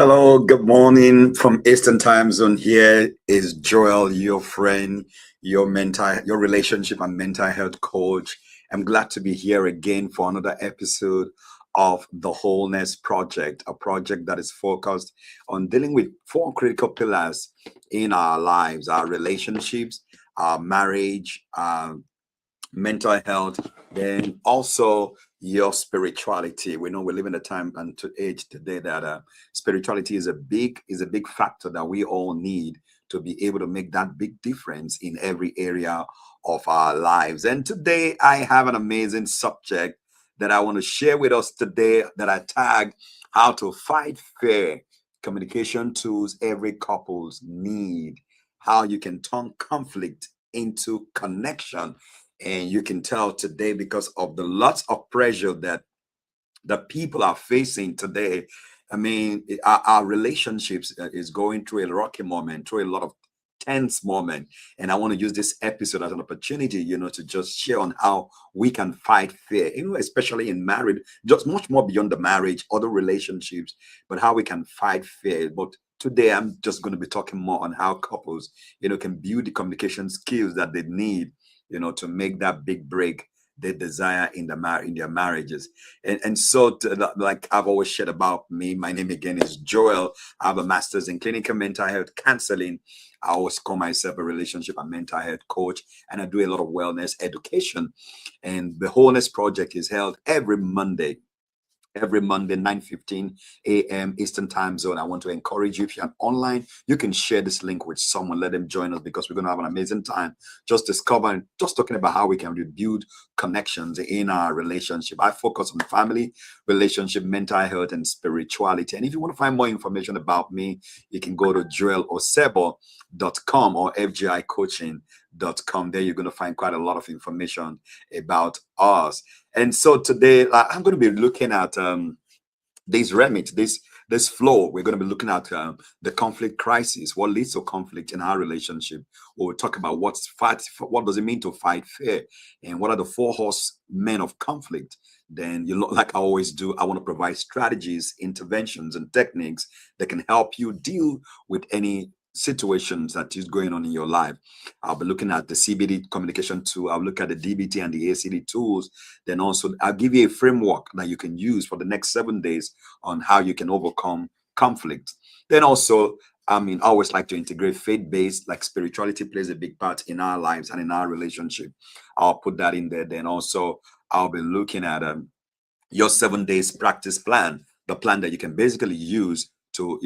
Hello, good morning from Eastern Time Zone. Here is Joel, your friend, your relationship and mental health coach. I'm glad to be here again for another episode of the Wholeness Project, a project that is focused on dealing with four critical pillars in our lives: our relationships, our marriage, mental health, then also your spirituality. We know we live in a time and to age today that spirituality is a big factor that we all need to be able to make that big difference in every area of our lives. And today I have an amazing subject that I want to share with us today that I tag how to fight fear, communication tools every couples need, how you can turn conflict into connection. And you can tell today because of the lots of pressure that the people are facing today. I mean, our relationships is going through a rocky moment, through a lot of tense moment. And I want to use this episode as an opportunity, to just share on how we can fight fear, especially in marriage, just much more beyond the marriage, other relationships, but how we can fight fear. But today I'm just going to be talking more on how couples, can build the communication skills that they need, to make that big break they desire in in their marriages. And so like I've always shared about me, my name again is Joel. I have a master's in clinical mental health counseling. I always call myself a relationship and mental health coach, and I do a lot of wellness education. And the Wholeness Project is held every Monday, 9:15 a.m. Eastern Time Zone. I want to encourage you, if you're online, you can share this link with someone, let them join us, because we're going to have an amazing time just discovering, just talking about how we can rebuild connections in our relationship. I focus on family, relationship, mental health, and spirituality. And if you want to find more information about me, you can go to joelosebo.com or fgicoaching.com. There you're going to find quite a lot of information about us. And so today I'm going to be looking at this remit, this flow. We're going to be looking at the conflict crisis, what leads to conflict in our relationship. We'll talk about what does it mean to fight fear, and what are the four horsemen of conflict. Then, like I always do, I want to provide strategies, interventions, and techniques that can help you deal with any situations that is going on in your life. I'll be looking at the CBD communication tool. I'll look at the DBT and the ACD tools. Then also I'll give you a framework that you can use for the next 7 days on how you can overcome conflict. Then also, I always like to integrate faith-based, like spirituality plays a big part in our lives and in our relationship. I'll put that in there. Then also I'll be looking at your 7 days practice plan, the plan that you can basically use to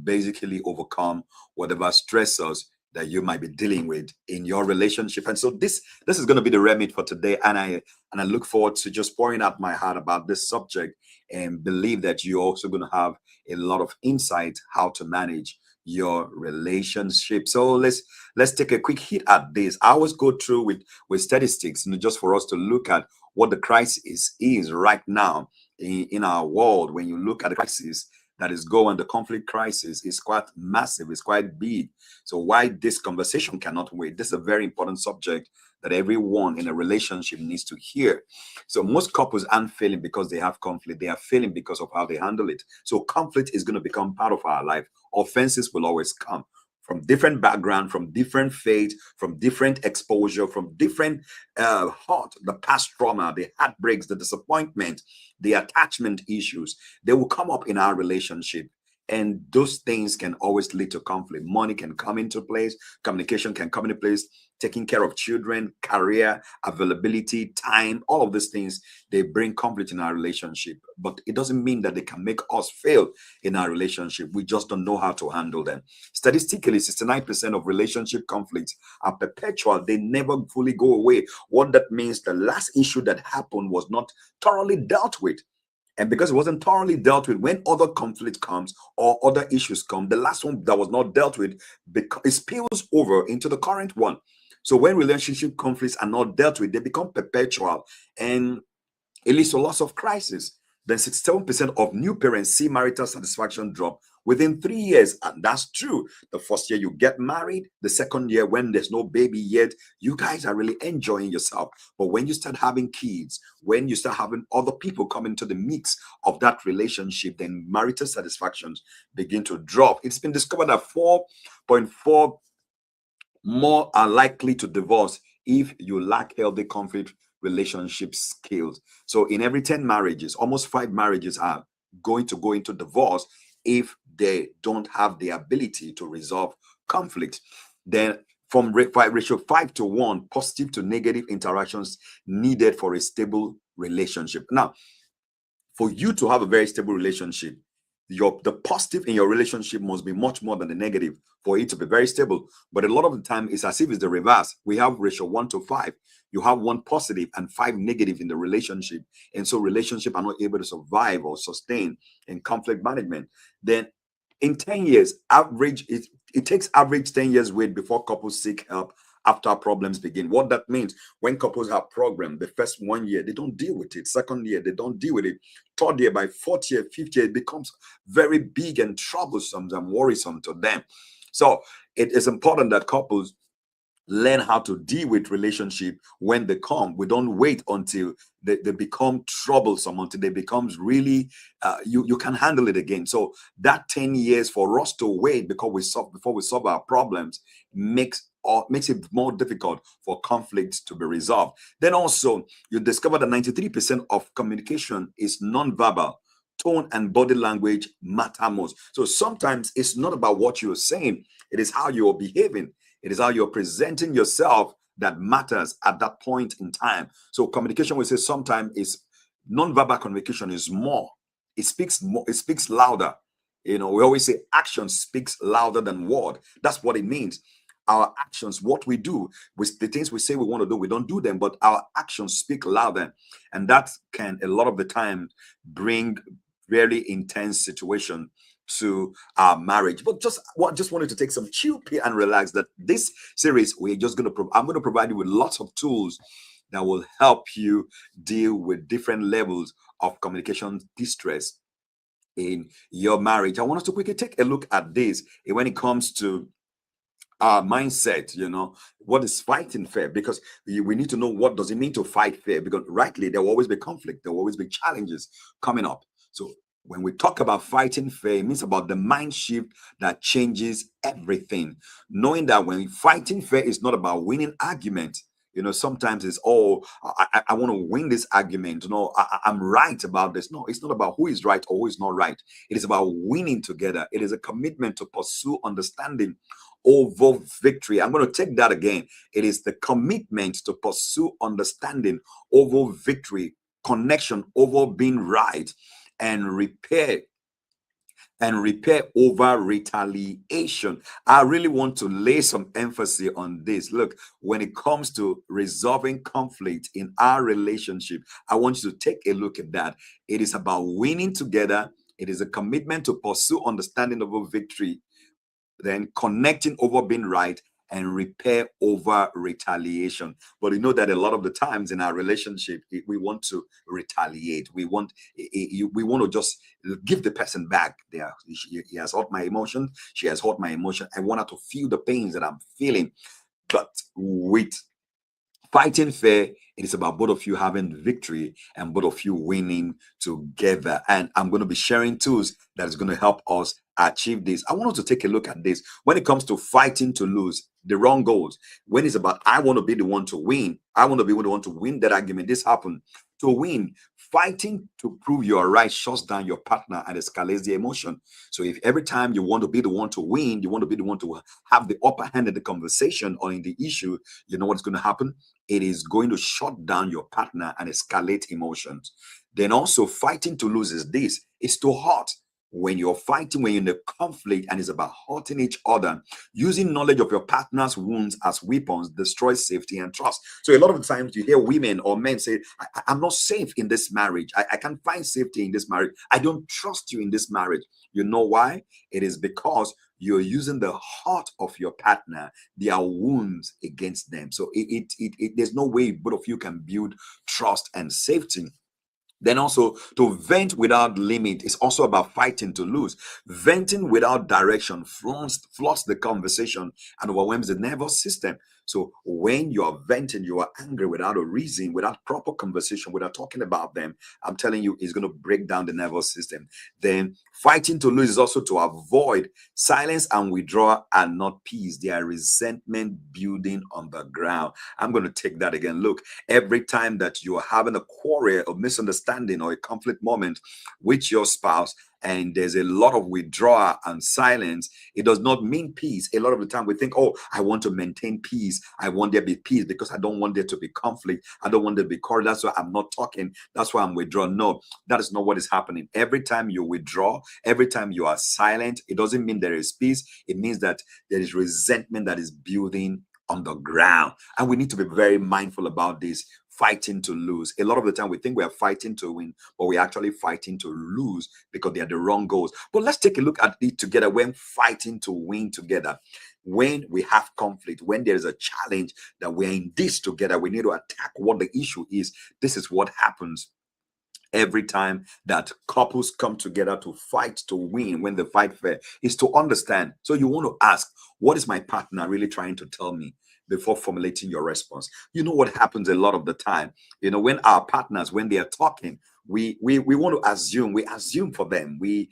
basically overcome whatever stressors that you might be dealing with in your relationship. And so this is going to be the remit for today, and I look forward to just pouring out my heart about this subject, and believe that you're also going to have a lot of insight how to manage your relationship. So let's take a quick hit at this. I always go through with statistics, just for us to look at what the crisis is right now in our world. When you look at the crisis that is going, the conflict crisis is quite massive, it's quite big. So why this conversation cannot wait? This is a very important subject that everyone in a relationship needs to hear. So most couples aren't failing because they have conflict, they are failing because of how they handle it. So conflict is going to become part of our life. Offenses will always come from different background, from different faith, from different exposure, from different hurt, the past trauma, the heartbreaks, the disappointment, the attachment issues. They will come up in our relationship. And those things can always lead to conflict. Money can come into place, communication can come into place, taking care of children, career, availability, time, all of these things, they bring conflict in our relationship. But it doesn't mean that they can make us fail in our relationship. We just don't know how to handle them. Statistically, 69% of relationship conflicts are perpetual. They never fully go away. What that means, the last issue that happened was not thoroughly dealt with. And because it wasn't thoroughly dealt with, when other conflict comes or other issues come, the last one that was not dealt with, it spills over into the current one. So when relationship conflicts are not dealt with, they become perpetual, and it leads to lots of crisis. then 67% of new parents see marital satisfaction drop within 3 years. And that's true. The first year you get married, the second year, when there's no baby yet, you guys are really enjoying yourself. But when you start having kids, when you start having other people come into the mix of that relationship, then marital satisfactions begin to drop. It's been discovered that 4.4 more are likely to divorce if you lack healthy conflict relationship skills. So, in every 10 marriages, almost 5 marriages are going to go into divorce if they don't have the ability to resolve conflict. Then, from ratio 5 to 1, positive to negative interactions needed for a stable relationship. Now, for you to have a very stable relationship, the positive in your relationship must be much more than the negative for it to be very stable. But a lot of the time it's as if it's the reverse. We have ratio 1 to 5. You have 1 positive and 5 negative in the relationship, and so relationship are not able to survive or sustain in conflict management. Then in 10 years, it takes average 10 years wait before couples seek help after problems begin. What that means, when couples have problem, the first 1 year they don't deal with it, second year they don't deal with it, third year, by fourth year, fifth year, it becomes very big and troublesome and worrisome to them. So it is important that couples learn how to deal with relationship when they come. We don't wait until they become troublesome, until they becomes really you can handle it again. So that 10 years for us to wait because we solve before we solve our problems makes it more difficult for conflicts to be resolved. Then also you discover that 93% of communication is non-verbal. Tone and body language matter most. So sometimes it's not about what you're saying, it is how you're behaving, it is how you're presenting yourself that matters at that point in time. So communication, we say sometimes is non-verbal communication is more. It speaks more, it speaks louder. We always say action speaks louder than word. That's what it means. Our actions, what we do, with the things we say we want to do, we don't do them, but our actions speak louder. And that can a lot of the time bring very intense situation to our marriage. But just wanted to take some chill pill and relax. That this series we're just going to I'm going to provide you with lots of tools that will help you deal with different levels of communication distress in your marriage. I want us to quickly take a look at this when it comes to our mindset. What is fighting fair? Because we need to know, what does it mean to fight fair? Because rightly, there will always be conflict, there will always be challenges coming up. So when we talk about fighting fair, it means about the mind shift that changes everything. Knowing that when fighting fair is not about winning arguments. Sometimes it's, oh, I want to win this argument. I'm right about this. No, it's not about who is right or who is not right. It is about winning together. It is a commitment to pursue understanding over victory. I'm going to take that again. It is the commitment to pursue understanding over victory, connection over being right, and repair over retaliation. I really want to lay some emphasis on this. Look, when it comes to resolving conflict in our relationship, I want you to take a look at that. It is about winning together. It is a commitment to pursue understanding over victory, then connecting over being right, and repair over retaliation. But you know that a lot of the times in our relationship, we want to retaliate. We want to just give the person back. He has hurt my emotion. She has hurt my emotion. I want her to feel the pains that I'm feeling. But with fighting fair, it is about both of you having victory and both of you winning together. And I'm going to be sharing tools that is going to help us achieve this. I want us to take a look at this. When it comes to fighting to lose, the wrong goals. When it's about, I want to be the one to win, I want to be the one to win that argument. This happened. To win, fighting to prove you are right shuts down your partner and escalates the emotion. So if every time you want to be the one to win, you want to be the one to have the upper hand in the conversation or in the issue, you know what's going to happen? It is going to shut down your partner and escalate emotions. Then also, fighting to lose is this: it's too hot. When you're fighting, when you're in a conflict and it's about hurting each other, using knowledge of your partner's wounds as weapons destroys safety and trust. So a lot of the times you hear women or men say, I'm not safe in this marriage. I can't find safety in this marriage. I don't trust you in this marriage. You know why? It is because you're using the heart of your partner, their wounds, against them. So there's no way both of you can build trust and safety. Then also, to vent without limit is also about fighting to lose. Venting without direction floods the conversation and overwhelms the nervous system. So when you are venting, you are angry without a reason, without proper conversation, without talking about them. I'm telling you, it's going to break down the nervous system. Then fighting to lose is also to avoid silence and withdrawal are not peace. They are resentment building on the ground. I'm going to take that again. Look, every time that you are having a quarrel or misunderstanding or a conflict moment with your spouse, and there's a lot of withdrawal and silence, it does not mean peace. A lot of the time we think, oh, I want to maintain peace. I want there to be peace because I don't want there to be conflict. I don't want there to be quarrel. That's why I'm not talking. That's why I'm withdrawn. No, that is not what is happening. Every time you withdraw, every time you are silent, it doesn't mean there is peace. It means that there is resentment that is building on the ground. And we need to be very mindful about this, fighting to lose. A lot of the time we think we are fighting to win, but we're actually fighting to lose because they are the wrong goals. But let's take a look at it together when fighting to win together. When we have conflict, when there's a challenge that we're in this together, we need to attack what the issue is. This is what happens every time that couples come together to fight to win. When the fight fair is to understand. So you want to ask, what is my partner really trying to tell me before formulating your response? You know what happens a lot of the time, when our partners, when they are talking, we want to assume, we assume for them, we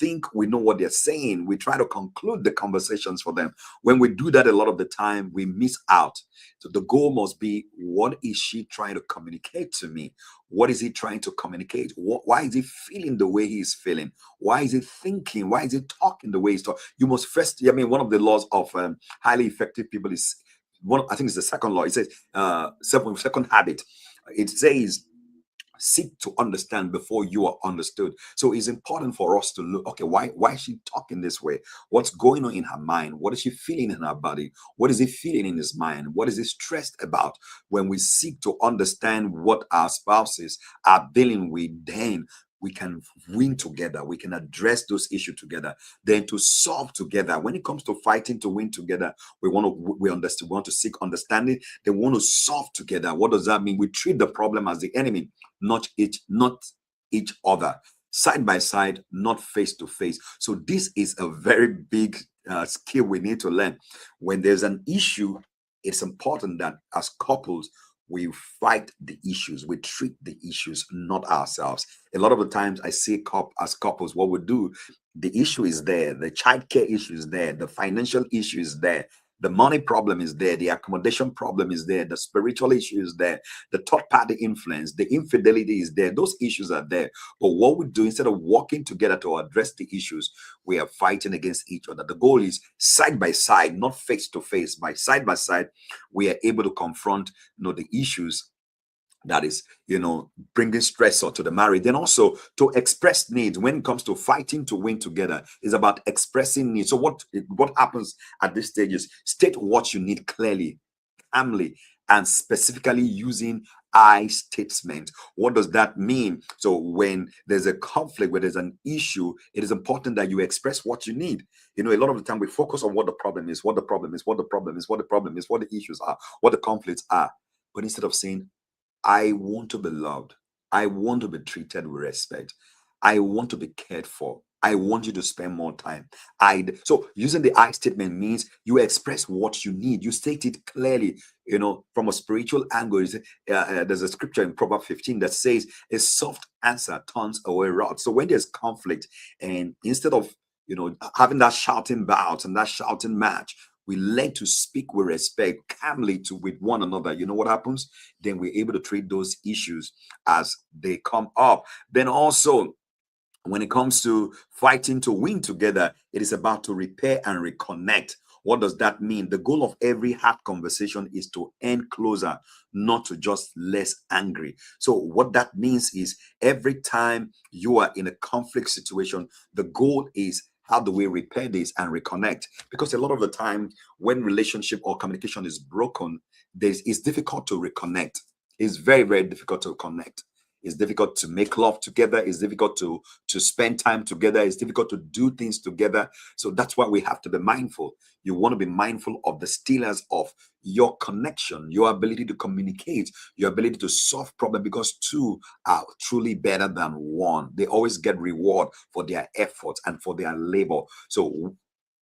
think we know what they're saying, we try to conclude the conversations for them. When we do that, a lot of the time we miss out. So the goal must be, what is she trying to communicate to me? What is he trying to communicate? Why is he feeling the way he's feeling? Why is he thinking? Why is he talking the way he's talking? You must first, one of the laws of highly effective people is one. I think it's the second law. It says second habit. It says, seek to understand before you are understood. So it's important for us to look, okay, why is she talking this way? What's going on in her mind? What is she feeling in her body? What is he feeling in his mind? What is he stressed about? When we seek to understand what our spouses are dealing with, then we can win together. We can address those issues together. Then to solve together. When it comes to fighting to win together, we want to seek understanding. They want to solve together. What does that mean? We treat the problem as the enemy, not each other, side by side, not face to face. So this is a very big skill we need to learn. When there's an issue, it's important that as couples we fight the issues, we treat the issues, not ourselves. A lot of the times I see as couples, what we do, the issue is there, the childcare issue is there, the financial issue is there, the money problem is there, the accommodation problem is there, the spiritual issue is there, the third party influence, the infidelity is there. Those issues are there. But what we do, instead of working together to address the issues, we are fighting against each other. The goal is side by side, not face to face. By side, we are able to confront the issues that is bringing stress to the marriage. Then also to express needs. When it comes to fighting to win together, is about expressing needs. So what happens at this stage is state what you need clearly, calmly, and specifically using I statement. What does that mean? So when there's a conflict, where there's an issue, it is important that you express what you need. A lot of the time we focus on what the problem is, what the problem is, what the problem is, what the problem is, what the issues are, what the conflicts are. But instead of saying, I want to be loved. I want to be treated with respect. I want to be cared for. I want you to spend more time. So using the I statement means you express what you need. You state it clearly. From a spiritual angle, there's a scripture in Proverbs 15 that says, "A soft answer turns away wrath." So when there's conflict, and instead of having that shouting bout and that shouting match, we learn to speak with respect, calmly with one another. You know what happens? Then we're able to treat those issues as they come up. Then also, when it comes to fighting to win together, it is about to repair and reconnect. What does that mean? The goal of every hard conversation is to end closer, not to just less angry. So what that means is, every time you are in a conflict situation, the goal is, how do we repair this and reconnect? Because a lot of the time when relationship or communication is broken, it's difficult to reconnect. It's very, very difficult to connect. It's difficult to make love together. It's difficult to spend time together. It's difficult to do things together. So that's why we have to be mindful. You want to be mindful of the stealers of your connection, your ability to communicate, your ability to solve problems, because two are truly better than one. They always get reward for their efforts and for their labor. So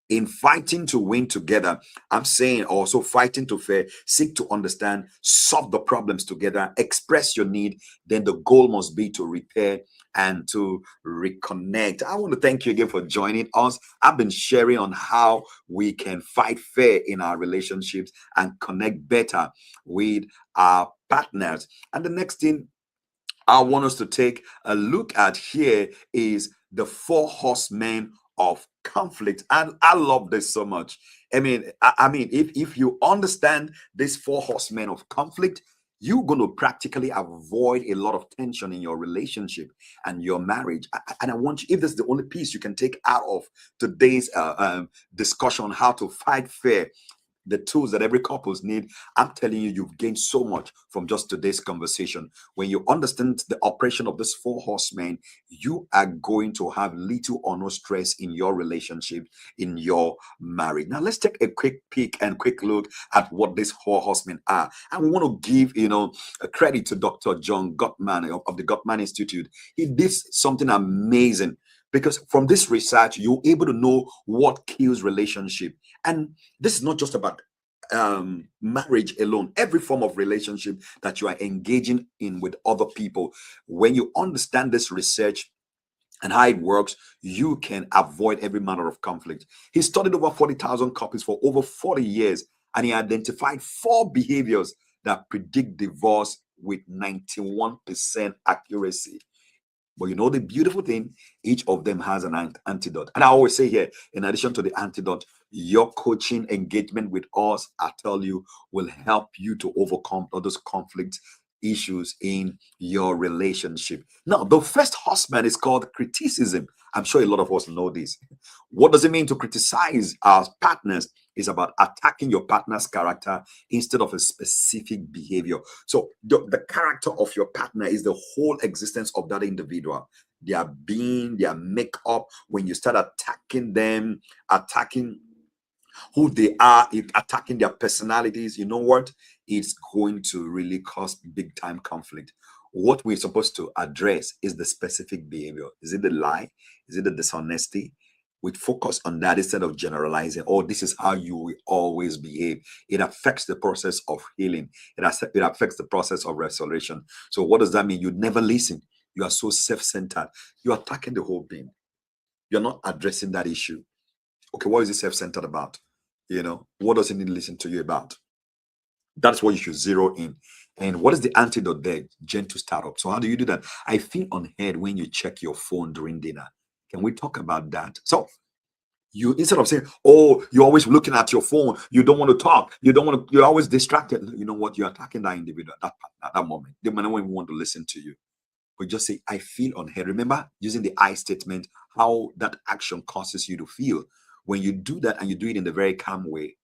in fighting to win together, I'm saying also fighting to fair, seek to understand, solve the problems together, express your need. Then the goal must be to repair and to reconnect. I want to thank you again for joining us. I've been sharing on how we can fight fair in our relationships and connect better with our partners. And the next thing I want us to take a look at here is the four horsemen of conflict. And I love this so much. I mean, if you understand these four horsemen of conflict, you're going to practically avoid a lot of tension in your relationship and your marriage. And I want you, if this is the only piece you can take out of today's discussion on how to fight fair, the tools that every couples need, I'm telling you, you've gained so much from just today's conversation. When you understand the operation of this four horsemen, you are going to have little or no stress in your relationship, in your marriage. Now let's take a quick peek and quick look at what these four horsemen are. And we want to give a credit to Dr. John Gottman of the Gottman Institute. He did something amazing, because from this research you're able to know what kills relationship. And this is not just about marriage alone. Every form of relationship that you are engaging in with other people, when you understand this research and how it works, you can avoid every manner of conflict. He studied over 40,000 couples for over 40 years, and he identified four behaviors that predict divorce with 91% accuracy. But you know the beautiful thing, each of them has an antidote. And I always say here, in addition to the antidote, your coaching engagement with us, I tell you, will help you to overcome all those conflict issues in your relationship. Now, the first husband is called criticism. I'm sure a lot of us know this. What does it mean to criticize our partners? Is about attacking your partner's character instead of a specific behavior. So the character of your partner is the whole existence of that individual. Their being, their makeup. When you start attacking them, attacking who they are, attacking their personalities, you know what? It's going to really cause big time conflict. What we're supposed to address is the specific behavior. Is it the lie? Is it the dishonesty? We focus on that instead of generalizing. Oh, this is how you will always behave. It affects the process of healing. It affects the process of restoration. So what does that mean? You never listen. You are so self-centered. You're attacking the whole thing. You're not addressing that issue. Okay, what is it self-centered about? What does it need to listen to you about? That's what you should zero in. And what is the antidote there? Gentle startup. So how do you do that? I feel unheard when you check your phone during dinner. Can we talk about that? So you, instead of saying, oh, you're always looking at your phone, you don't want to talk, you're always distracted. You know what? You're attacking that individual at that moment. They might not even want to listen to you. But just say, I feel unheard. Remember using the I statement, how that action causes you to feel. When you do that and you do it in the very calm way,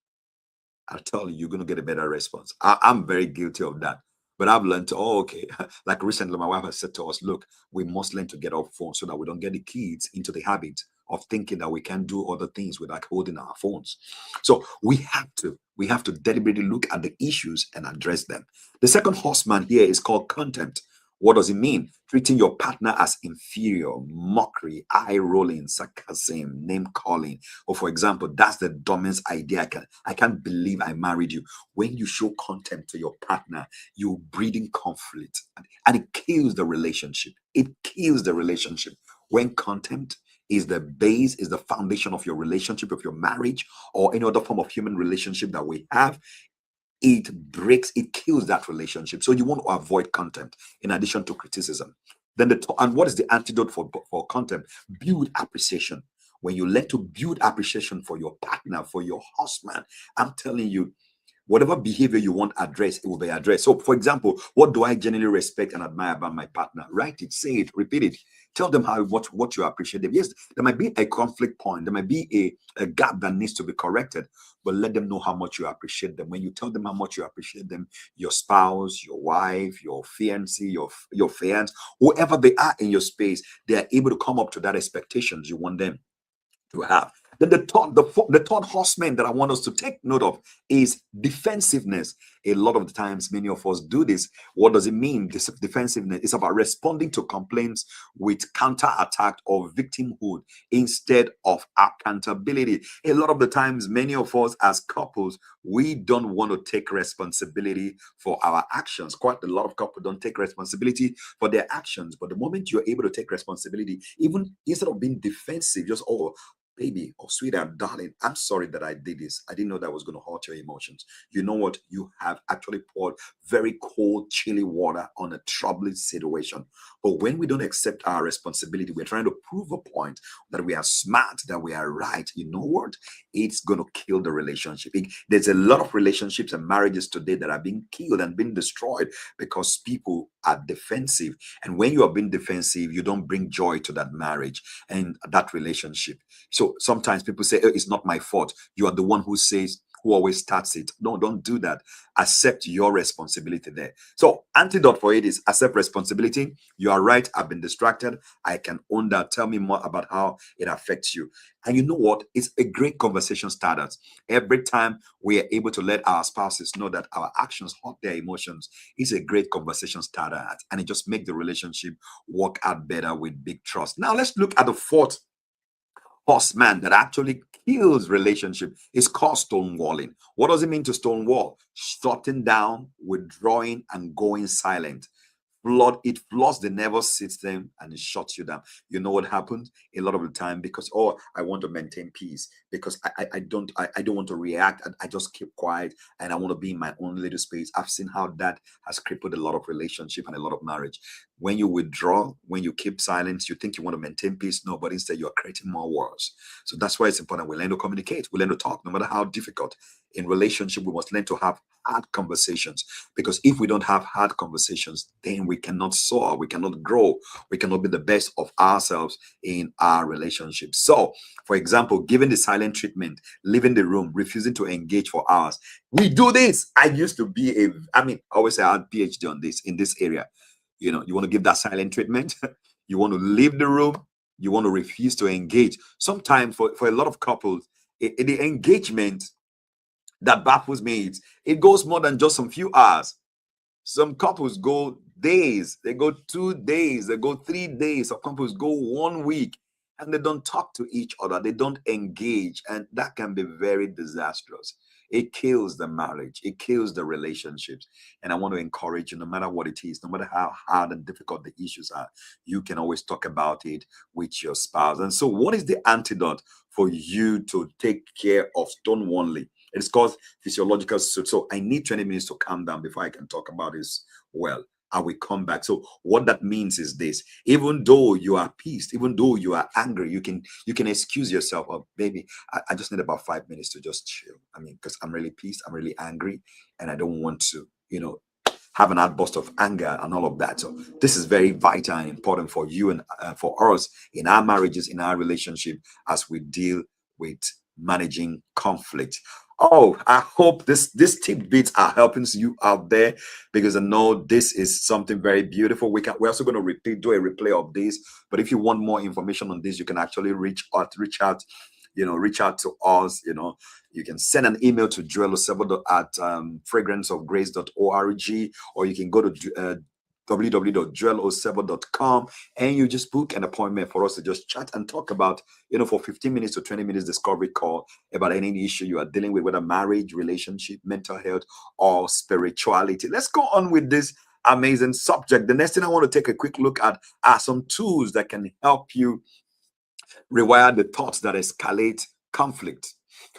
I tell you, you're going to get a better response. I'm very guilty of that. But I've learned to, oh, okay. Like recently, my wife has said to us, look, we must learn to get off phone so that we don't get the kids into the habit of thinking that we can do other things without holding our phones. So we have to deliberately look at the issues and address them. The second horseman here is called contempt. What does it mean? Treating your partner as inferior, mockery, eye rolling, sarcasm, name calling. Or for example, that's the dumbest idea. I can't believe I married you. When you show contempt to your partner, you're breeding conflict, and it kills the relationship. It kills the relationship. When contempt is the base, is the foundation of your relationship, of your marriage, or any other form of human relationship that we have, it kills that relationship. So you want to avoid contempt in addition to criticism. Then and what is the antidote for contempt? Build appreciation. When you learn to build appreciation for your partner, for your husband, I'm telling you, Whatever behavior you want addressed, it will be addressed. So, for example, what do I genuinely respect and admire about my partner? Write it, say it, repeat it. Tell them how what you appreciate them. Yes, there might be a conflict point, there might be a gap that needs to be corrected, but let them know how much you appreciate them. When you tell them how much you appreciate them, your spouse, your wife, your fiancé, your fiance, whoever they are in your space, they are able to come up to that expectations you want them to have. Then the third horseman that I want us to take note of is defensiveness. A lot of the times, many of us do this. What does it mean? This defensiveness is about responding to complaints with counterattack or victimhood instead of accountability. A lot of the times, many of us as couples, we don't want to take responsibility for our actions. Quite a lot of couples don't take responsibility for their actions. But the moment you're able to take responsibility, even instead of being defensive, just, oh, baby or sweetheart, darling, I'm sorry that I did this. I didn't know that was going to hurt your emotions. You know what? You have actually poured very cold, chilly water on a troubling situation. But when we don't accept our responsibility, we're trying to prove a point that we are smart, that we are right. You know what? It's going to kill the relationship. There's a lot of relationships and marriages today that are being killed and being destroyed because people are defensive. And when you are being defensive, you don't bring joy to that marriage and that relationship. So sometimes people say, oh, it's not my fault. You are the one who always starts it. No, don't do that. Accept your responsibility there. So, antidote for it is accept responsibility. You are right. I've been distracted. I can own that. Tell me more about how it affects you. And you know what? It's a great conversation starter. Every time we are able to let our spouses know that our actions hurt their emotions, it's a great conversation starter. And it just makes the relationship work out better with big trust. Now, let's look at the fourth horseman that actually kills relationship is called stonewalling. What does it mean to stonewall? Shutting down, withdrawing, and going silent. It floods the nervous system and it shuts you down. You know what happens a lot of the time because, oh, I want to maintain peace because I don't want to react, and I just keep quiet and I want to be in my own little space. I've seen how that has crippled a lot of relationship and a lot of marriage. When you withdraw, when you keep silence, you think you want to maintain peace. No, but instead you're creating more wars. So that's why it's important we learn to communicate, we learn to talk, no matter how difficult. In relationship, we must learn to have hard conversations, because if we don't have hard conversations, then we cannot soar, we cannot grow, we cannot be the best of ourselves in our relationship. So, for example, giving the silent treatment, leaving the room, refusing to engage for hours. We do this. I used to be I always say I had PhD on this in this area. You want to give that silent treatment, you want to leave the room, you want to refuse to engage. Sometimes for a lot of couples, the engagement that baffles me, it goes more than just some few hours. Some couples go days, they go 2 days, they go 3 days. Some couples go 1 week and they don't talk to each other, they don't engage, and that can be very disastrous. It kills the marriage, it kills the relationships. And I want to encourage you, no matter what it is, no matter how hard and difficult the issues are, you can always talk about it with your spouse. And so, what is the antidote for you to take care of stonewalling? It's called physiological. So I need 20 minutes to calm down before I can talk about this well. I will come back. So what that means is this: even though you are pissed, even though you are angry, you can excuse yourself. Oh, baby, I just need about 5 minutes to just chill. I mean, because I'm really pissed, I'm really angry, and I don't want to, have an outburst of anger and all of that. So this is very vital and important for you and for us in our marriages, in our relationship, as we deal with managing conflict. Oh, I hope this tidbits are helping you out there, because I know this is something very beautiful. We're also going to do a replay of this. But if you want more information on this, you can actually reach out to us. You can send an email to joelosebo at fragranceofgrace.org, or you can go to www.joelosebo.com, and you just book an appointment for us to just chat and talk about, for 15 minutes to 20 minutes discovery call about any issue you are dealing with, whether marriage, relationship, mental health, or spirituality. Let's go on with this amazing subject. The next thing I want to take a quick look at are some tools that can help you rewire the thoughts that escalate conflict.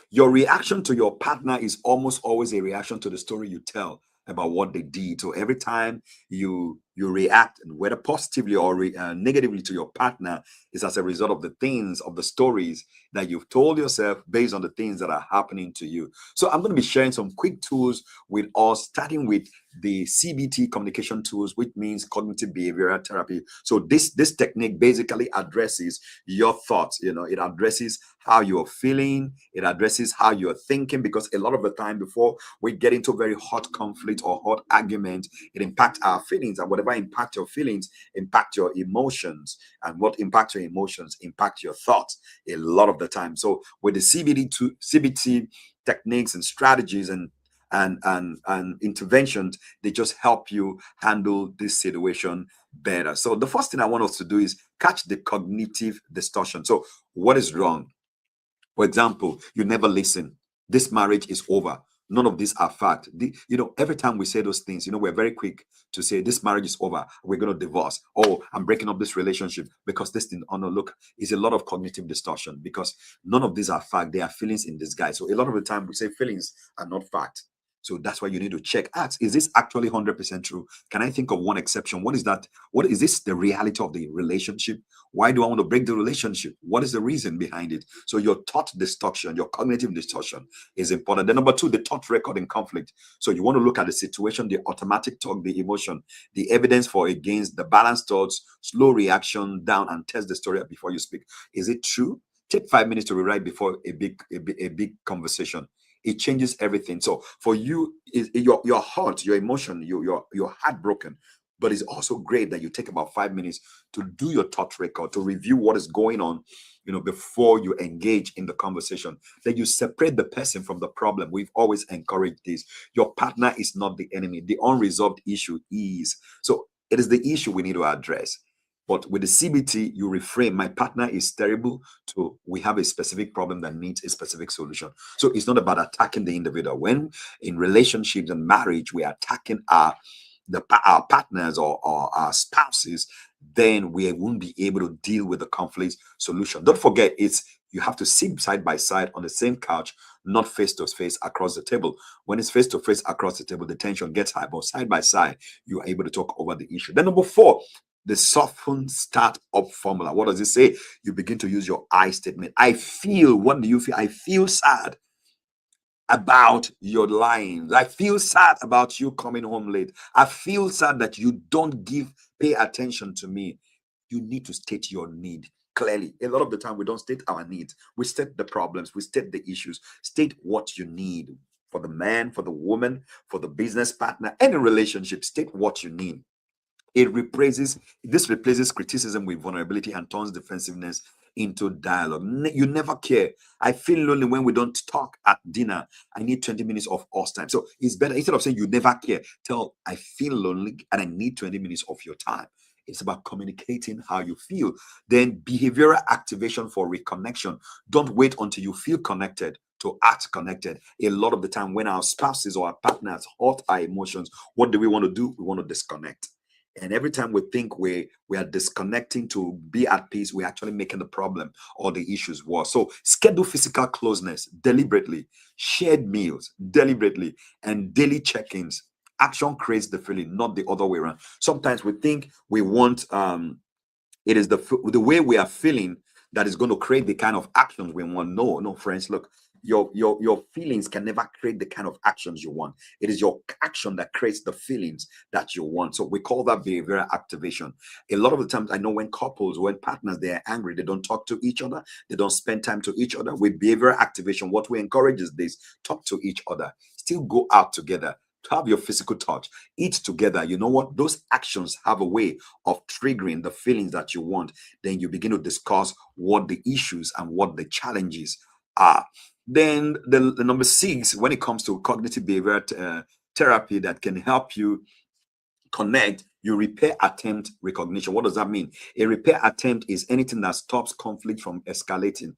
Your reaction to your partner is almost always a reaction to the story you tell about what they did. So every time you you react, whether positively or negatively, to your partner is as a result of the things, of the stories that you've told yourself based on the things that are happening to you. So I'm going to be sharing some quick tools with us, starting with the CBT communication tools, which means cognitive behavioral therapy. So this technique basically addresses your thoughts. It addresses how you're feeling, it addresses how you're thinking, because a lot of the time before we get into very hot conflict or hot argument, it impacts our feelings, and whatever impact your feelings impact your emotions, and what impacts your emotions impact your thoughts a lot of the time. So with the CBT techniques and strategies and interventions, they just help you handle this situation better. So the first thing I want us to do is catch the cognitive distortion. So what is wrong? For example, you never listen. This marriage is over. None of these are fact. Every time we say those things, we're very quick to say this marriage is over. We're going to divorce. Oh, I'm breaking up this relationship because this thing. Oh no, look, it's a lot of cognitive distortion, because none of these are fact. They are feelings in disguise. So a lot of the time we say feelings are not fact. So that's why you need to check. Ask, is this actually 100% true? Can I think of one exception? What is that? What is this, the reality of the relationship? Why do I want to break the relationship? What is the reason behind it? So your thought distortion, your cognitive distortion is important. Then number two, the thought record in conflict. So you want to look at the situation, the automatic talk, the emotion, the evidence for against, the balanced thoughts, slow reaction down, and test the story before you speak. Is it true? Take 5 minutes to rewrite before a big conversation. It changes everything. So for you, your heart, your emotion, you're heartbroken. But it's also great that you take about 5 minutes to do your thought record, to review what is going on, before you engage in the conversation. Then you separate the person from the problem. We've always encouraged this. Your partner is not the enemy. The unresolved issue is. So it is the issue we need to address. But with the CBT, you reframe, my partner is terrible, to we have a specific problem that needs a specific solution. So it's not about attacking the individual. When in relationships and marriage, we are attacking our partners or our spouses, then we won't be able to deal with the conflict solution. Don't forget, you have to sit side by side on the same couch, not face to face across the table. When it's face to face across the table, the tension gets high, but side by side, you are able to talk over the issue. Then number four, the soften start up formula. What does it say? You begin to use your I statement. I feel. What do you feel? I feel sad about your lying. I feel sad about you coming home late. I feel sad that you don't pay attention to me. You need to state your need clearly. A lot of the time we don't state our needs. We state the problems, we state the issues. State what you need for the man, for the woman, for the business partner, any relationship. State what you need. This replaces criticism with vulnerability and turns defensiveness into dialogue. You never care. I feel lonely when we don't talk at dinner. I need 20 minutes of us time. So it's better, instead of saying you never care, tell I feel lonely and I need 20 minutes of your time. It's about communicating how you feel. Then behavioral activation for reconnection. Don't wait until you feel connected to act connected. A lot of the time when our spouses or our partners hurt our emotions, what do? We want to disconnect. And every time we think we are disconnecting to be at peace, we're actually making the problem or the issues worse. So schedule physical closeness deliberately, shared meals deliberately, and daily check-ins. Action creates the feeling, not the other way around. Sometimes we think we want it is the way we are feeling that is going to create the kind of actions we want. No, no, friends, look, your feelings can never create the kind of actions you want. It is your action that creates the feelings that you want. So we call that behavioral activation. A lot of the times, I know when partners, they are angry, they don't talk to each other, they don't spend time to each other. With behavioral activation, what we encourage is this: talk to each other, still go out together, have your physical touch, eat together. You know what? Those actions have a way of triggering the feelings that you want. Then you begin to discuss what the issues and what the challenges are. Then the number six, when it comes to cognitive behavioral therapy that can help you connect, you repair attempt recognition. What does that mean? A repair attempt is anything that stops conflict from escalating.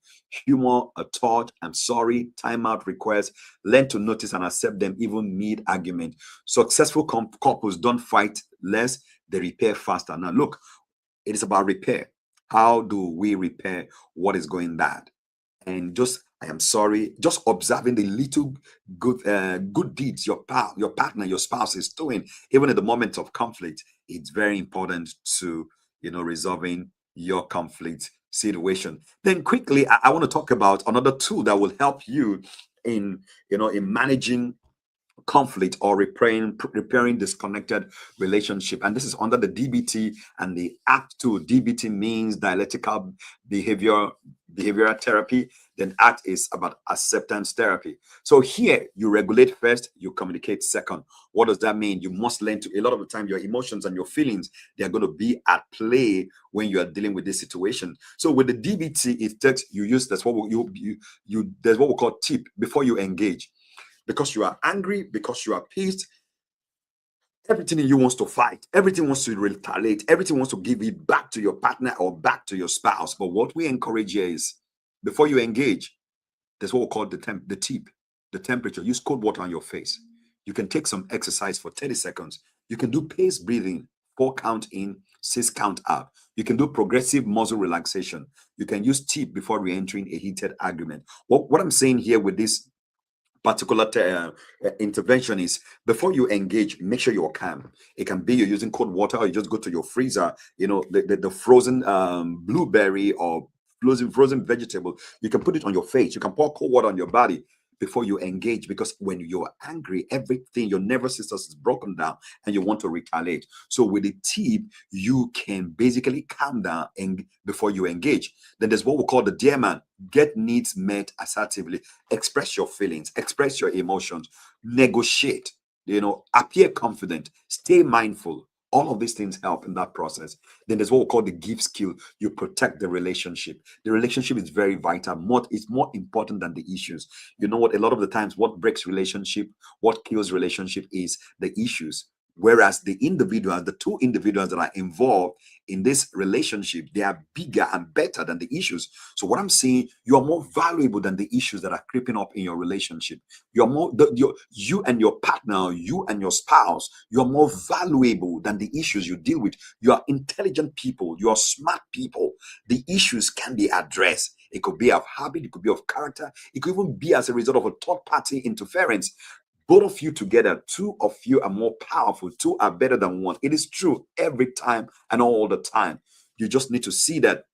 Humor, a thought, I'm sorry, timeout requests, learn to notice and accept them even mid argument. Successful couples don't fight less, they repair faster. Now look, it is about repair. How do we repair what is going bad? And just, I am sorry, just observing the little good deeds your partner, your spouse is doing, even in the moment of conflict, It's very important to, resolving your conflict situation. Then quickly, I want to talk about another tool that will help you in, in managing conflict or repairing disconnected relationship, and this is under the DBT and the ACT tool. DBT means dialectical behavior behavioral therapy. Then ACT is about acceptance therapy. So here you regulate first, you communicate second. What does that mean? You must learn to, a lot of the time, your emotions and your feelings, they are going to be at play when you are dealing with this situation. So with the DBT, it takes, you use, that's what there's what we call tip before you engage, because you are angry, because you are pissed. Everything in you wants to fight. Everything wants to retaliate. Everything wants to give it back to your partner or back to your spouse. But what we encourage here is, before you engage, there's what we call the tip, the temperature. Use cold water on your face. You can take some exercise for 30 seconds. You can do pace breathing, 4 count in, 6 count out. You can do progressive muscle relaxation. You can use tip before re-entering a heated argument. What I'm saying here with this particular intervention is, before you engage, make sure you're calm. It can be you're using cold water, or you just go to your freezer, the frozen blueberry or frozen vegetable. You can put it on your face. You can pour cold water on your body before you engage, because when you're angry, everything, your nervous system is broken down and you want to retaliate. So with the tip, you can basically calm down and before you engage. Then there's what we call the dear man: get needs met assertively. Express your feelings, express your emotions, negotiate, appear confident, stay mindful. All of these things help in that process. Then there's what we call the give skill. You protect the relationship. The relationship is very vital. It's more important than the issues. You know what? A lot of the times, what breaks relationship, what kills relationship is the issues. Whereas the individuals, the two individuals that are involved in this relationship, they are bigger and better than the issues. So what I'm saying, you are more valuable than the issues that are creeping up in your relationship. You're more, you and your partner, you and your spouse, you're more valuable than the issues you deal with. You are intelligent people. You are smart people. The issues can be addressed. It could be of habit. It could be of character. It could even be as a result of a third party interference. Both of you together, two of you are more powerful. Two are better than one. It is true every time and all the time. You just need to see that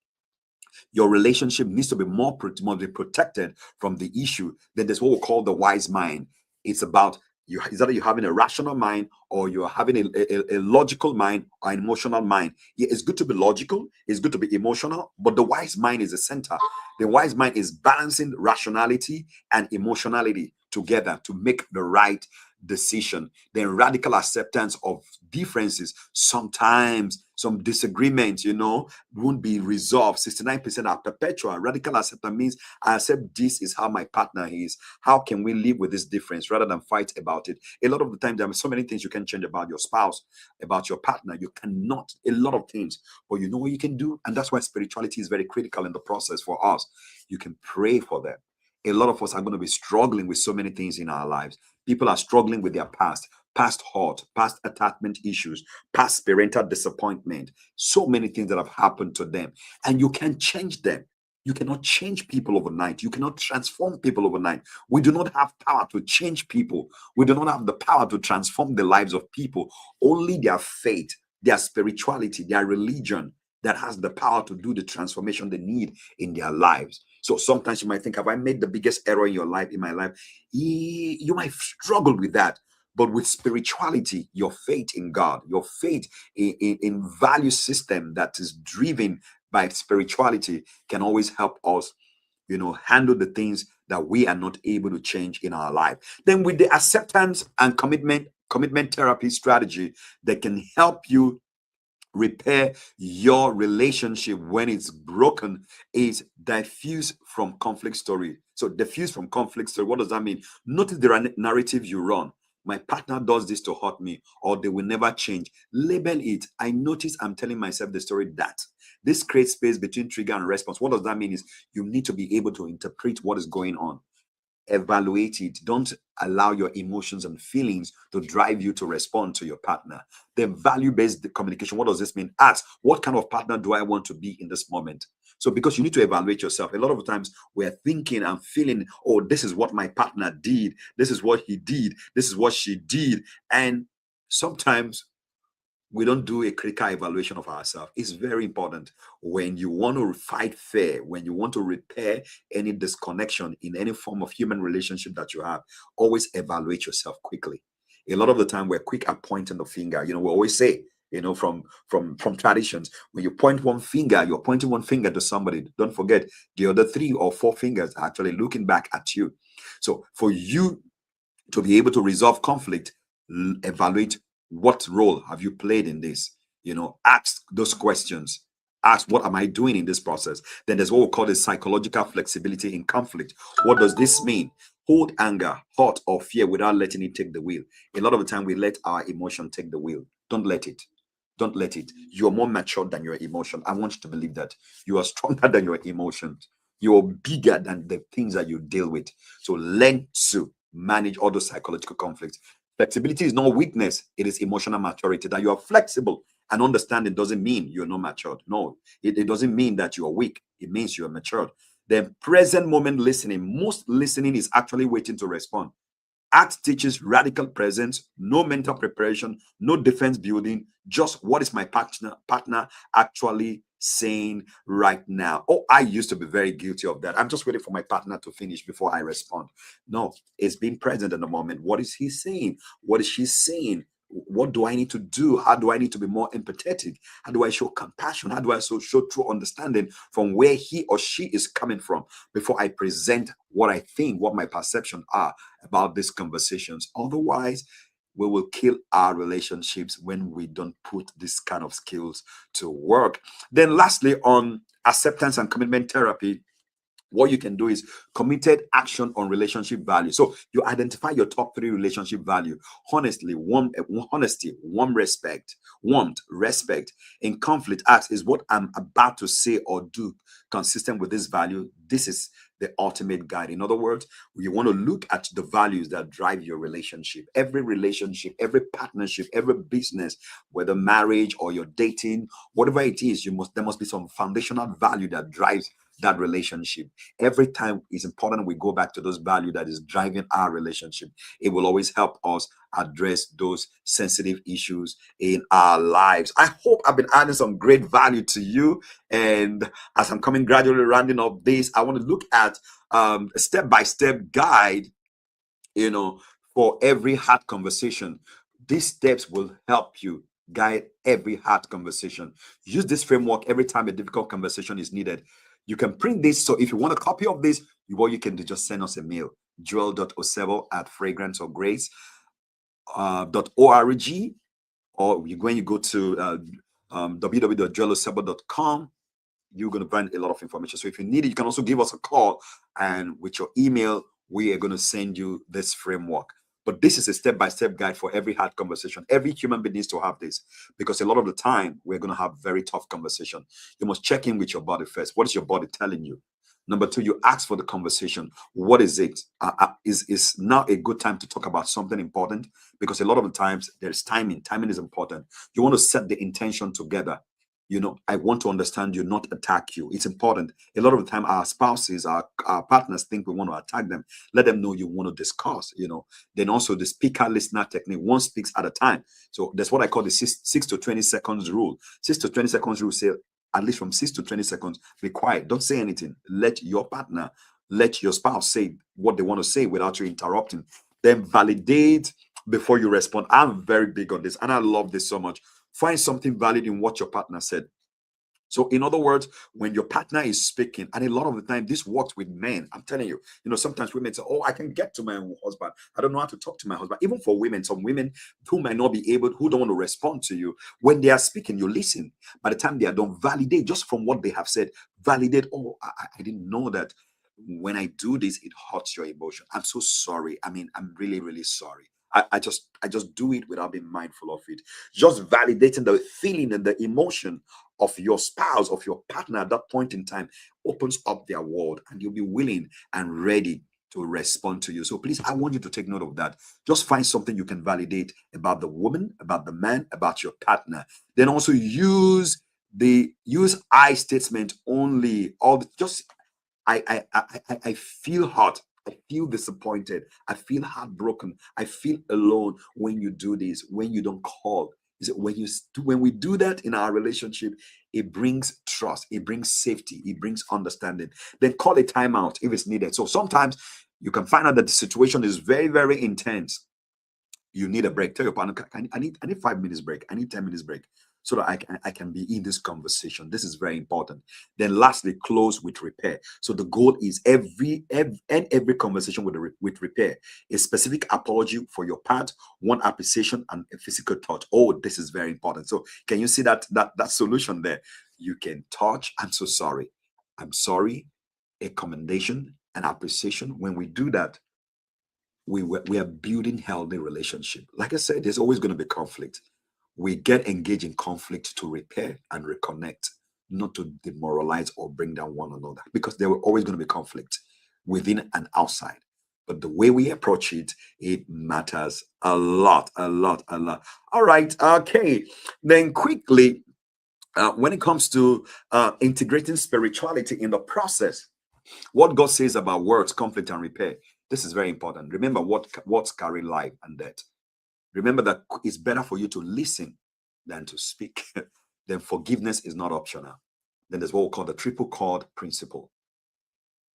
your relationship needs to be more be protected from the issue. Then there's what we call the wise mind. It's about you. Is that you're having a rational mind, or you're having a logical mind, or an emotional mind. Yeah, it's good to be logical. It's good to be emotional, but the wise mind is the center. The wise mind is balancing rationality and emotionality together to make the right decision. Then radical acceptance of differences. Sometimes some disagreements, won't be resolved. 69% are perpetual. Radical acceptance means I accept this is how my partner is. How can we live with this difference rather than fight about it? A lot of the time, there are so many things you can change about your spouse, about your partner. You cannot, a lot of things, but you know what you can do? And that's why spirituality is very critical in the process for us. You can pray for them. A lot of us are going to be struggling with so many things in our lives. People are struggling with their past hurt, past attachment issues, past parental disappointment, so many things that have happened to them. And you can change them. You cannot change people overnight. You cannot transform people overnight. We do not have power to change people. We do not have the power to transform the lives of people. Only their faith, their spirituality, their religion that has the power to do the transformation they need in their lives. So sometimes you might think, have I made the biggest error in your life, in my life? You might struggle with that. But with spirituality, your faith in God, your faith in value system that is driven by spirituality can always help us, handle the things that we are not able to change in our life. Then with the acceptance and commitment therapy strategy that can help you repair your relationship when it's broken, is diffuse from conflict story. So diffuse from conflict story, what does that mean? Notice the narrative you run. My partner does this to hurt me, or they will never change. Label it. I notice I'm telling myself the story that. This creates space between trigger and response. What does that mean? Is you need to be able to interpret what is going on. Evaluate it. Don't allow your emotions and feelings to drive you to respond to your partner. Then value-based communication. What does this mean? Ask, what kind of partner do I want to be in this moment? So because you need to evaluate yourself. A lot of the times we're thinking and feeling, oh, this is what my partner did. This is what he did. This is what she did. And sometimes We don't do a critical evaluation of ourselves. It's very important when you want to fight fair, when you want to repair any disconnection in any form of human relationship that you have, always evaluate yourself quickly. A lot of the time, we're quick at pointing the finger. We always say, from traditions, when you point one finger, you're pointing one finger to somebody. Don't forget the other three or four fingers are actually looking back at you. So for you to be able to resolve conflict, evaluate what role have you played in this. Ask those questions. Ask, what am I doing in this process? Then there's what we call the psychological flexibility in conflict. What does this mean? Hold anger, hurt, or fear without letting it take the wheel. A lot of the time we let our emotion take the wheel. Don't let it. Don't let it. You're more mature than your emotion. I want you to believe that. You are stronger than your emotions. You're bigger than the things that you deal with. So learn to manage all those psychological conflicts. Flexibility is not weakness, it is emotional maturity. That you are flexible and understanding doesn't mean you're not matured. No, it doesn't mean that you are weak. It means you are matured. Then present moment listening. Most listening is actually waiting to respond. Act teaches radical presence, no mental preparation, no defense building, just what is my partner actually saying right now. Oh, I used to be very guilty of that. I'm just waiting for my partner to finish before I respond. No, it's being present in the moment. What is he saying? What is she saying? What do I need to do? How do I need to be more empathetic? How do I show compassion? How do I show true understanding from where he or she is coming from before I present what I think, what my perception are about these conversations? Otherwise, we will kill our relationships when we don't put this kind of skills to work. Then, lastly, on acceptance and commitment therapy, what you can do is committed action on relationship value. So you identify your top three relationship value. Honesty, warm respect, warmth, respect. In conflict, ask, is what I'm about to say or do consistent with this value? This is the ultimate guide. In other words, you want to look at the values that drive your relationship, every partnership, every business, whether marriage or you're dating, whatever it is, there must be some foundational value that drives that relationship. Every time it's important we go back to those values that is driving our relationship. It will always help us address those sensitive issues in our lives. I hope I've been adding some great value to you. And as I'm coming gradually rounding up this, I want to look at a step-by-step guide, you know, for every hard conversation. These steps will help you guide every hard conversation. Use this framework every time a difficult conversation is needed. You can print this. So if you want a copy of this, what you can do, just send us a mail, joel.osebo@fragranceorgrace.org, or when you go to www.joelosebo.com, you're going to find a lot of information. So if you need it, you can also give us a call, and with your email, we are going to send you this framework. But this is a step-by-step guide for every hard conversation. Every human being needs to have this, because a lot of the time we're going to have very tough conversation. You must check in with your body first. What is your body telling you? Number two, you ask for the conversation. What is it? Is now a good time to talk about something important? Because a lot of the times there's timing. Timing is important. You want to set the intention together. I want to understand you, not attack you. It's important. A lot of the time, our spouses, our partners think we want to attack them. Let them know you want to discuss. Then also the speaker listener technique, one speaks at a time. So that's what I call the 6 to 20 seconds rule. 6 to 20 seconds rule say at least from 6 to 20 seconds, be quiet. Don't say anything. Let your partner, let your spouse say what they want to say without you interrupting. Then validate before you respond. I'm very big on this, and I love this so much. Find something valid in what your partner said. So, in other words, when your partner is speaking, and a lot of the time this works with men, I'm telling you, sometimes women say, oh, I can get to my husband. I don't know how to talk to my husband. Even for women, some women who might not be able, who don't want to respond to you, when they are speaking, you listen. By the time they are done, validate just from what they have said. Validate, oh, I didn't know that when I do this, it hurts your emotion. I'm so sorry. I mean, I'm really, really sorry. I just do it without being mindful of it. Just validating the feeling and the emotion of your spouse, of your partner at that point in time opens up their world, and you'll be willing and ready to respond to you. So please, I want you to take note of that. Just find something you can validate about the woman, about the man, about your partner. Then also use I statement only. Just I feel hurt. I feel disappointed. I feel heartbroken. I feel alone when you do this, when you don't call Is that when we do that in our relationship, it brings trust, it brings safety, it brings understanding. Then call a timeout if it's needed. So sometimes you can find out that the situation is very, very intense. You need a break. Tell your partner, I need 5 minutes break. I need 10 minutes break so that I can be in this conversation. This is very important. Then lastly, close with repair. So the goal is every conversation with repair, a specific apology for your part, one appreciation, and a physical touch. Oh, this is very important. So can you see that solution there? You can touch. I'm so sorry. I'm sorry. A commendation, an appreciation. When we do that, we are building healthy relationship. Like I said, there's always going to be conflict. We get engaged in conflict to repair and reconnect, not to demoralize or bring down one another, because there will always going to be conflict within and outside. But the way we approach it, it matters a lot, a lot, a lot. All right, okay. Then quickly, when it comes to integrating spirituality in the process, what God says about words, conflict, and repair. This is very important. Remember what's carry life and death. Remember that it's better for you to listen than to speak. Then forgiveness is not optional. Then there's what we call the triple chord principle.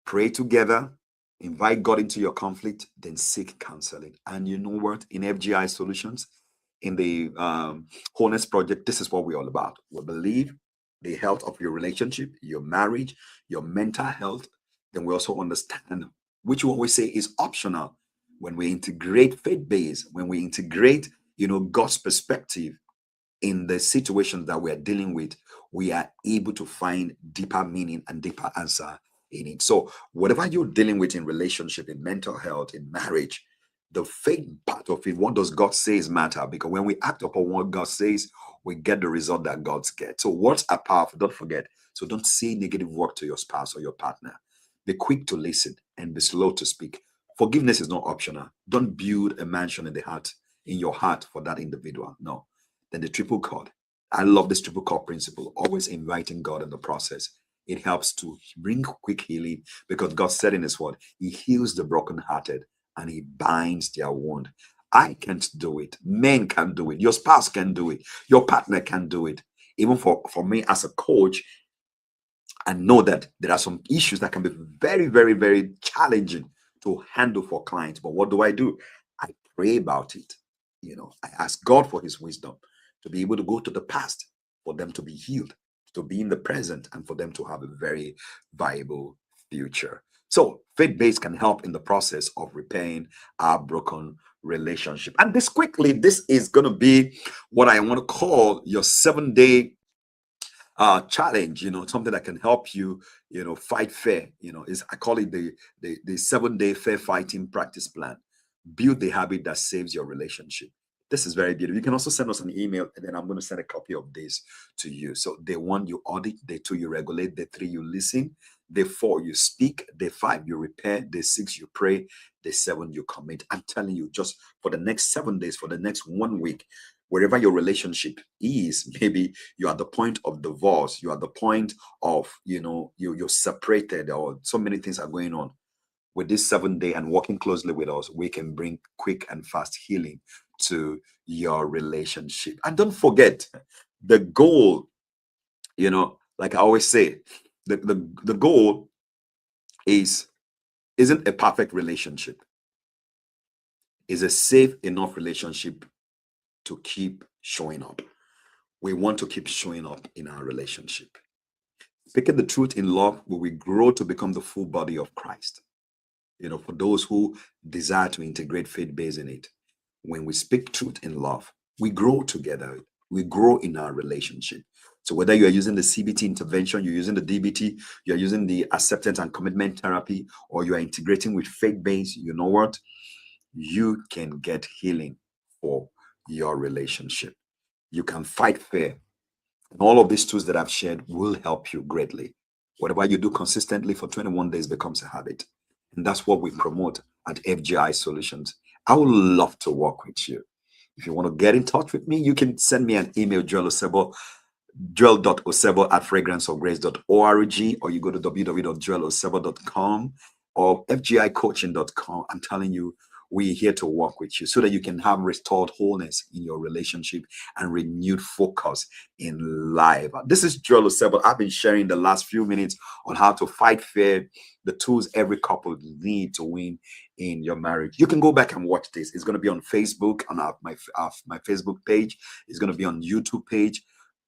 Pray together, invite God into your conflict, then seek counseling. And you know what? In FGI Solutions, in the Wholeness Project, this is what we're all about. We believe the health of your relationship, your marriage, your mental health. Then we also understand, which we always say is optional, when we integrate faith based, when we integrate, God's perspective in the situations that we are dealing with, we are able to find deeper meaning and deeper answer in it. So whatever you're dealing with in relationship, in mental health, in marriage, the faith part of it, what does God says matter? Because when we act upon what God says, we get the result that God gets. So words are powerful. Don't forget. So don't say negative word to your spouse or your partner. Be quick to listen and be slow to speak. Forgiveness is not optional. Don't build a mansion in your heart for that individual. No. Then the triple chord. I love this triple chord principle, always inviting God in the process. It helps to bring quick healing, because God said in his word, he heals the brokenhearted and he binds their wound. I can't do it. Men can do it. Your spouse can do it. Your partner can do it. Even for me as a coach, I know that there are some issues that can be very, very, very challenging to handle for clients. But what do? I pray about it. I ask God for his wisdom to be able to go to the past, for them to be healed, to be in the present, and for them to have a very viable future. So faith-based can help in the process of repairing our broken relationship. And this is going to be what I want to call your 7-day challenge, something that can help you, fight fair. Is I call it the 7-day fair fighting practice plan. Build the habit that saves your relationship. This is very beautiful. You can also send us an email, and then I'm going to send a copy of this to you. So day 1, you audit. Day 2, you regulate. Day 3, you listen. Day 4, you speak. Day 5, you repair. Day 6, you pray. Day 7, you commit. I'm telling you, just for the next 7 days, for the next 1 week, wherever your relationship is, maybe you're at the point of divorce, you're at the point of, you're separated, or so many things are going on. With this 7-day and working closely with us, we can bring quick and fast healing to your relationship. And don't forget, the goal, like I always say, the goal isn't a perfect relationship. It's a safe enough relationship to keep showing up. We want to keep showing up in our relationship. Speaking the truth in love, will we grow to become the full body of Christ? For those who desire to integrate faith based in it, when we speak truth in love, we grow together. We grow in our relationship. So whether you are using the CBT intervention, you're using the DBT, you're using the acceptance and commitment therapy, or you are integrating with faith based, you know what? You can get healing for your relationship. You can fight fair. And all of these tools that I've shared will help you greatly. Whatever you do consistently for 21 days becomes a habit. And that's what we promote at FGI Solutions. I would love to work with you. If you want to get in touch with me, you can send me an email, joel.osebo@fragranceofgrace.org, or you go to www.joelosebo.com or fgicoaching.com. I'm telling you, we're here to work with you so that you can have restored wholeness in your relationship and renewed focus in life. This is Joel Osebo. I've been sharing the last few minutes on how to fight fear, the tools every couple need to win in your marriage. You can go back and watch this. It's going to be on Facebook, on my Facebook page. It's going to be on YouTube page,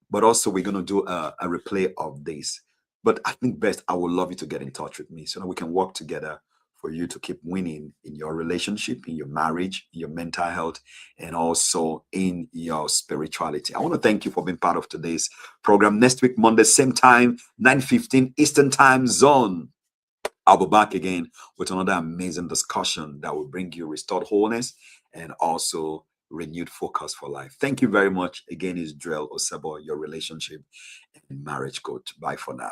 but also we're going to do a replay of this. But I think best, I would love you to get in touch with me so that we can work together for you to keep winning in your relationship, in your marriage, in your mental health, and also in your spirituality. I want to thank you for being part of today's program. Next week, Monday, same time, 9:15 Eastern Time Zone. I'll be back again with another amazing discussion that will bring you restored wholeness and also renewed focus for life. Thank you very much. Again, is Joel Osebo, your relationship and marriage coach. Bye for now.